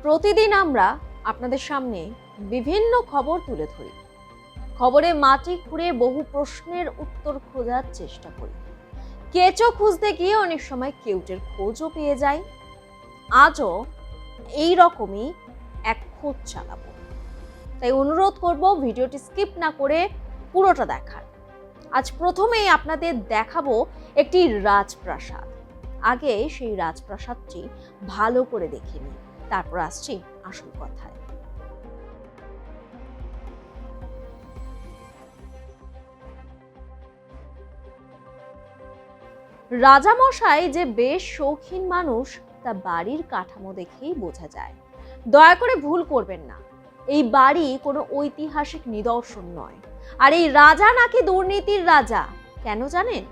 প্রতিদিন আমরা আপনাদের সামনে বিভিন্ন খবর তুলে ধরি। খবরে মাটি খুঁড়ে বহু প্রশ্নের উত্তর খোঁজার চেষ্টা করি। কেঁচো খুঁজতে গিয়ে অনেক সময় কেউটের খোঁজও পেয়ে যাই। আজও এই রকমই এক খোঁজ চালাবো, তাই অনুরোধ করব ভিডিওটি স্কিপ না করে পুরোটা দেখার। আজ প্রথমেই আপনাদের দেখাবো একটি রাজপ্রাসাদ। আগে সেই রাজপ্রাসাদটি ভালো করে দেখে নিই, তারপর আসছি আসল কথায়। রাজামশাই যে বেশ শৌখিন মানুষ তা বাড়ির কাঠামো দেখেই বোঝা যায়। দয়া করে ভুল করবেন না, এই বাড়ি কোনো ঐতিহাসিক নিদর্শন নয়। আর এই রাজা নাকি দুর্নীতির রাজা, কেন জানেন?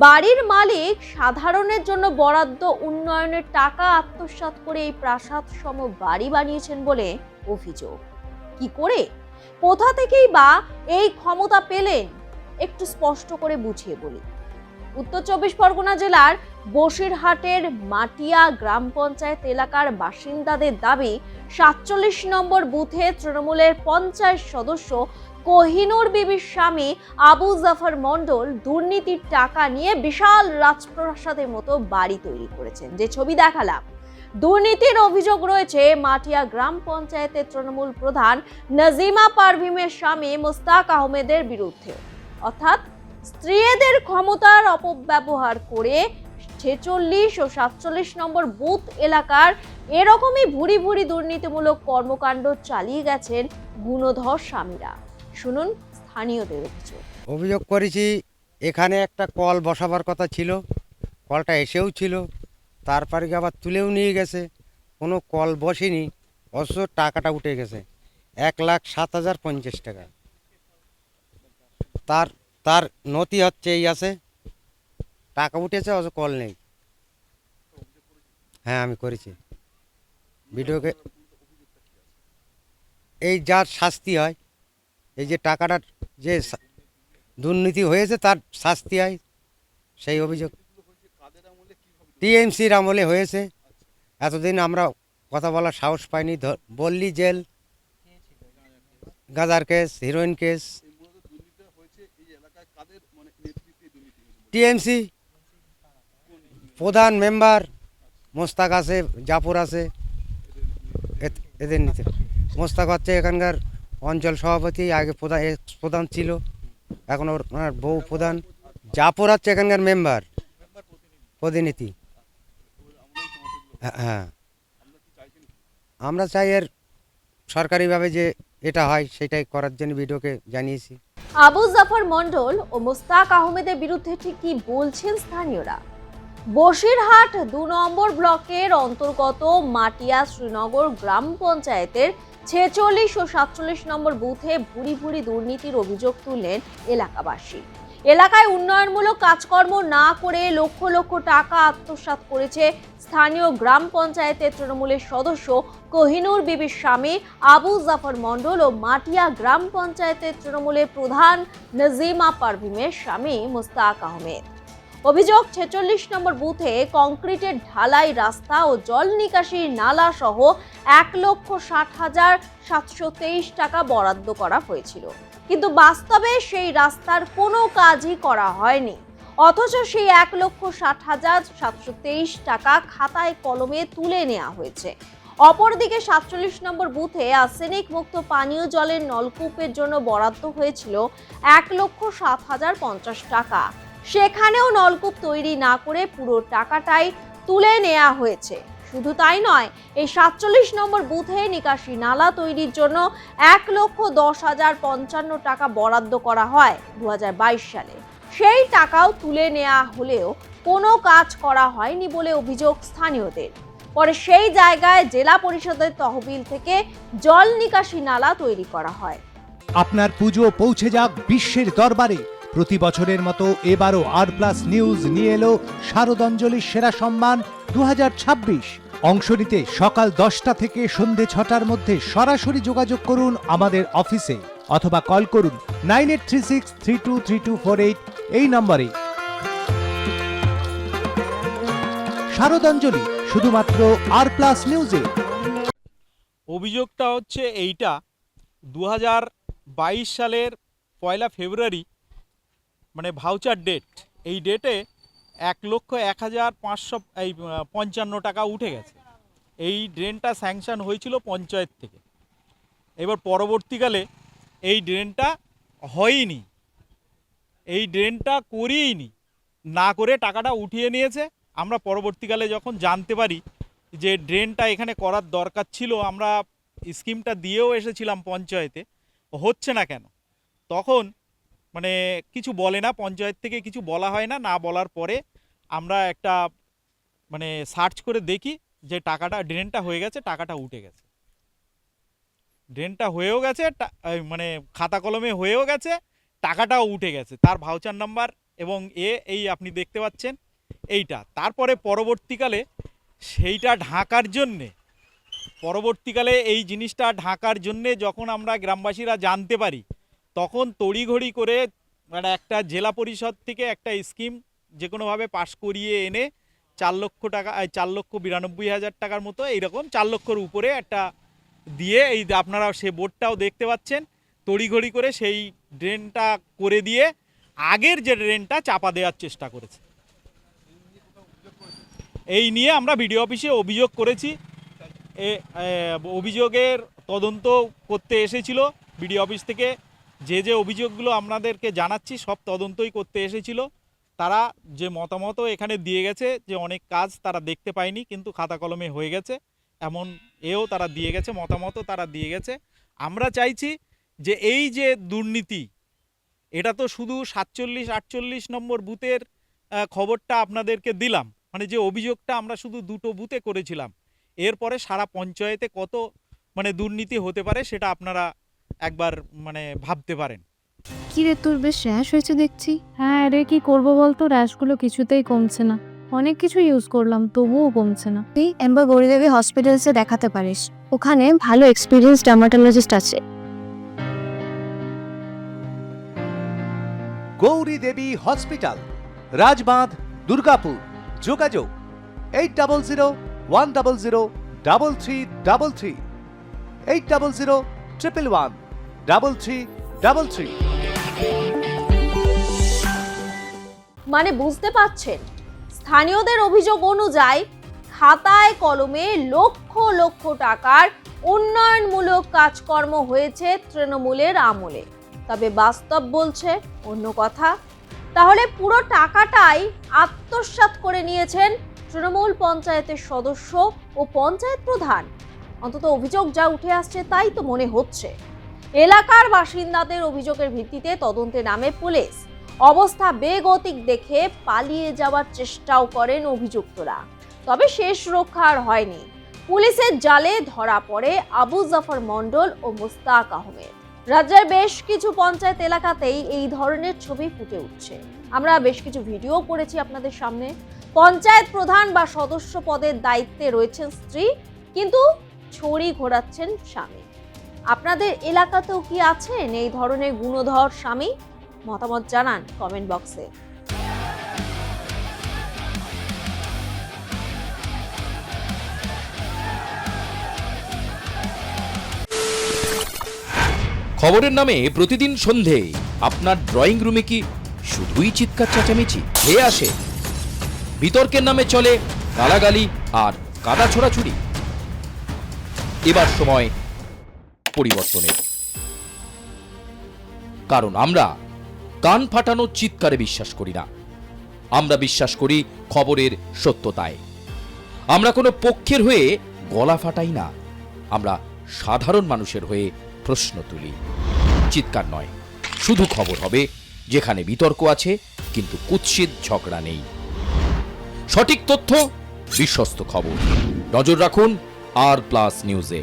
বাড়ির মালিক সাধারণের জন্য বরাদ্দ উন্নয়নের টাকা আত্মসাৎ করে এই প্রাসাদ সম বাড়ি বানিয়েছেন বলে অভিযোগ। কি করে, কোথা থেকেই বা এই ক্ষমতা পেলেন, একটু স্পষ্ট করে বুঝিয়ে বলি। উত্তর 24 পরগনা জেলার বসিরহাটের মাটিয়া গ্রাম পঞ্চায়েত এলাকার বাসিন্দাদের দাবি, 47 নম্বর বুথে তৃণমূলের পঞ্চায়েত সদস্য কোহিনুর বিবির স্বামী আবু জাফর মণ্ডল দুর্নীতির টাকা নিয়ে বিশাল রাজপ্রাসাদের মতো বাড়ি তৈরি করেছেন। যে ছবি দেখালাম, দুর্নীতির অভিযোগ রয়েছে মাটিয়া গ্রাম পঞ্চায়েতের তৃণমূল প্রধান নাজিমা পারভিনের স্বামী মোস্তাক আহমেদের বিরুদ্ধে। অর্থাৎ স্ত্রীদের ক্ষমতার অপব্যবহার করে 46 ও 47 নম্বর বুথ এলাকার এরকমই ভুরি ভুরি দুর্নীতিমূলক কর্মকাণ্ড চালিয়ে গেছেন গুণধর স্বামীরা। শুনুন স্থানীয়দের অভিযোগ করেছি, এখানে একটা কল বসাবার কথা ছিল, কলটা এসেও ছিল, তারপরে আবার তুলেও নিয়ে গেছে, কোনো কল বসেনি, অথচ টাকাটা উঠে গেছে 1,07,050 টাকা। তার নথি হচ্ছে এই আছে, টাকা উঠেছে অথচ কল নেই। হ্যাঁ, আমি করেছি ভিডিওকে। এই যার শাস্তি হয়, এই যে টাকাটার যে দুর্নীতি হয়েছে তার শাস্তি হয়, সেই অভিযোগ টিএমসির আমলে হয়েছে। এতদিন আমরা কথা বলার সাহস পাইনি, বললি জেল, গাজার কেস, হিরোইন কেস। টিএমসি প্রধান মেম্বার মোস্তাক আছে, জাফর আছে, এদের নিতে। মোস্তাক হচ্ছে এখানকার অঞ্চল সভাপতি, আগে প্রধান ছিল, এখন ওনার বউ প্রধান। জাফর হচ্ছে এখানকার মেম্বার, প্রতিনিধি। হ্যাঁ, আমরা চাই এর সরকারিভাবে যে এটা হয় সেটাই করার জন্য ভিডিওকে জানিয়েছি। আবু জাফর মণ্ডল ও মোস্তাক আহমেদের বিরুদ্ধে ঠিক কি বলছেন স্থানীয়রা? বসিরহাট 2 নম্বর ব্লকের অন্তর্গত মাটিয়া শ্রীনগর গ্রাম পঞ্চায়েতের 46 ও 47 নম্বর বুথে ভুরি ভুরি দুর্নীতির অভিযোগ তুললেন এলাকাবাসী। এলাকায় উন্নয়নমূলক কাজকর্ম না করে লক্ষ লক্ষ টাকা আত্মসাৎ করেছে স্থানীয় গ্রাম পঞ্চায়েতের তৃণমূলের সদস্য কোহিনুর বিবির স্বামী আবু জাফর মণ্ডল ও মাটিয়া গ্রাম পঞ্চায়েতের তৃণমূলের প্রধান নাজিমা পারভিনের স্বামী মোস্তাক আহমেদ। অভিযোগ, 46 নম্বর বুথে কংক্রিটের ঢালাই রাস্তা ও জল নিকাশি নালা সহ 1,60,723 টাকা বরাদ্দ করা হয়েছিল, কিন্তু বাস্তবে সেই রাস্তার কোনো কাজই করা হয়নি। অথচ সেই 1,60,723 টাকা খাতায় কলমে তুলে নেওয়া হয়েছে। অপরদিকে 47 নম্বর বুথে আর্সেনিক মুক্ত পানীয় জলের নলকূপের জন্য বরাদ্দ হয়েছিল 1,07,050 টাকা। সেখানেও নলকূপ তৈরি না করে পুরো টাকাটাই তুলে নেওয়া হয়েছে। শুধু তাই নয়, এই 47 নম্বর বুথে নিকাশি নালা তৈরির জন্য 1,10,055 টাকা বরাদ্দ করা হয় 2022 সালে। সেই টাকাও তুলে নেওয়া হলেও কোনো কাজ করা হয়নি বলে অভিযোগ স্থানীয়দের। পরে সেই জায়গায় জেলা পরিষদের তহবিল থেকে জল নিকাশি নালা তৈরি করা হয়। আপনার পুজো পৌঁছে যাক বিশ্বের দরবারে। প্রতি বছরের মতো এবারও আর+ নিউজ নিয়ে এলো শারদাঞ্জলির সেরা সম্মান 2026। অংশ নিতে সকাল 10টা থেকে সন্ধে 6টার মধ্যে সরাসরি যোগাযোগ করুন আমাদের অফিসে অথবা কল করুন 9836323248 এই নম্বরে। শারদাঞ্জলি শুধুমাত্র আর+ নিউজে। অভিযোগটা হচ্ছে এইটা, 2022 সালের 1 ফেব্রুয়ারি মানে ভাউচার ডেট, এই ডেটে 1,01,555 টাকা উঠে গেছে। এই ড্রেনটা স্যাংশন হয়েছিল পঞ্চায়েত থেকে। এবার পরবর্তীকালে এই ড্রেনটা হয়নি, এই ড্রেনটা করিয়েইনি, না করে টাকাটা উঠিয়ে নিয়েছে। আমরা পরবর্তীকালে যখন জানতে পারি যে ড্রেনটা এখানে করার দরকার ছিল, আমরা স্কিমটা দিয়েও এসেছিলাম পঞ্চায়েতে, হচ্ছে না কেন, তখন মানে কিছু বলে না, পঞ্চায়েত থেকে কিছু বলা হয় না। না বলার পরে আমরা একটা মানে সার্চ করে দেখি যে টাকাটা, ড্রেনটা হয়ে গেছে, টাকাটা উঠে গেছে, ড্রেনটা হয়েও গেছে, মানে খাতা কলমে হয়েও গেছে, টাকাটাও উঠে গেছে, তার ভাউচার নাম্বার এবং এই আপনি দেখতে পাচ্ছেন এইটা। তারপরে পরবর্তীকালে সেইটা ঢাকার জন্যে, পরবর্তীকালে এই জিনিসটা ঢাকার জন্যে যখন আমরা গ্রামবাসীরা জানতে পারি, তখন তড়িঘড়ি করে মানে একটা জেলা পরিষদ থেকে একটা স্কিম যে কোনোভাবে পাশ করিয়ে এনে 4 লক্ষ টাকা, 4,92,000 টাকার মতো, এইরকম 4 লক্ষর উপরে একটা দিয়ে, এই আপনারা সে বোর্ডটাও দেখতে পাচ্ছেন, তড়িঘড়ি করে সেই ড্রেনটা করে দিয়ে আগের যে ড্রেনটা চাপা দেওয়ার চেষ্টা করেছে। এই নিয়ে আমরা বিডিও অফিসে অভিযোগ করেছি। অভিযোগের তদন্ত করতে এসেছিল বিডিও অফিস থেকে, যে অভিযোগগুলো আপনাদেরকে জানাচ্ছি সব তদন্তই করতে এসেছিল। তারা যে মতামত এখানে দিয়ে গেছে যে অনেক কাজ তারা দেখতে পায়নি, কিন্তু খাতা কলমে হয়ে গেছে, এমন তারা দিয়ে গেছে, মতামত তারা দিয়ে গেছে। আমরা চাইছি যে এই যে দুর্নীতি, এটা তো শুধু 47-48 নম্বর বুথের খবরটা আপনাদেরকে দিলাম, মানে যে অভিযোগটা আমরা শুধু 2টো বুথে করেছিলাম, এরপরে সারা পঞ্চায়েতে কত মানে দুর্নীতি হতে পারে সেটা আপনারা একবার মানে ভাবতে পারেন। কি রে, তোর বেশ র্যাশ হয়েছে দেখছি। হ্যাঁ রে, কি করবো বলতো, র্যাশগুলো কিছুতেই কমছে না। অনেক কিছু ইউজ করলাম তবুও কমছে না। তুই এম্বার গৌরীদেবী হসপিটালসে দেখাতে পারিস, ওখানে ভালো এক্সপিরিয়েন্স ডার্মাটোলজিস্ট আছে। গৌরী দেবী হসপিটাল, রাজবাঁধ, দুর্গাপুর। যোগাযোগ 8001003333, 8001113333। মানে বুঝতে পারছেন, স্থানীয়দের অভিযোগ অনুযায়ী খাতায় কলমে লক্ষ লক্ষ টাকার উন্নয়নমূলক কাজকর্ম হয়েছে তৃণমূলের আমলে, তবে বাস্তব বলছে অন্য কথা। তাহলে পুরো টাকাটাই আত্মসাৎ করে নিয়েছেন তৃণমূল পঞ্চায়েতের সদস্য ও পঞ্চায়েত প্রধান। অন্তত অভিযোগ যা উঠে আসছে তাই তো মনে হচ্ছে। এলাকার বাসিন্দাদের অভিযোগের ভিত্তিতে তদন্তে নামে পুলিশ। অবস্থা বেগতিক দেখে পালিয়ে যাওয়ার চেষ্টাও করেন অভিযুক্তরা, তবে শেষ রক্ষা আর হয়নি। পুলিশের জালে ধরা পড়ে আবু জাফর মণ্ডল ও মুস্তাক আহমেদ। রাজ্যের বেশ কিছু পঞ্চায়েত এলাকাতেই এই ধরনের ছবি ফুটে উঠছে। আমরা বেশ কিছু ভিডিও করেছি আপনাদের সামনে। পঞ্চায়েত প্রধান বা সদস্য পদের দায়িত্বে রয়েছেন স্ত্রী, কিন্তু ছড়ি ঘোরাচ্ছেন স্বামী। আপনাদের এলাকাতেও কি আছেন এই ধরনের গুণধর স্বামী? মতামত জানান কমেন্ট বক্সে। খবরের নামে প্রতিদিন সন্ধে আপনার ড্রয়িং রুমে কি শুধুই চিৎকার চেঁচামেচি হয়ে আসে? বিতর্কের নামে চলে গালাগালি আর কাদা ছোড়াছুড়ি। এবার সময় পরিবর্তনের, কারণ আমরা কান ফাটানো চিৎকারে বিশ্বাস করি না। আমরা বিশ্বাস করি খবরের সত্যতায়। আমরা কোনো পক্ষের হয়ে গলা ফাটাই না, আমরা সাধারণ মানুষের হয়ে প্রশ্ন তুলি। চিৎকার নয়, শুধু খবর হবে যেখানে বিতর্ক আছে কিন্তু কুৎসিত ঝগড়া নেই। সঠিক তথ্য, বিশ্বস্ত খবর। নজর রাখুন আর প্লাস নিউজে।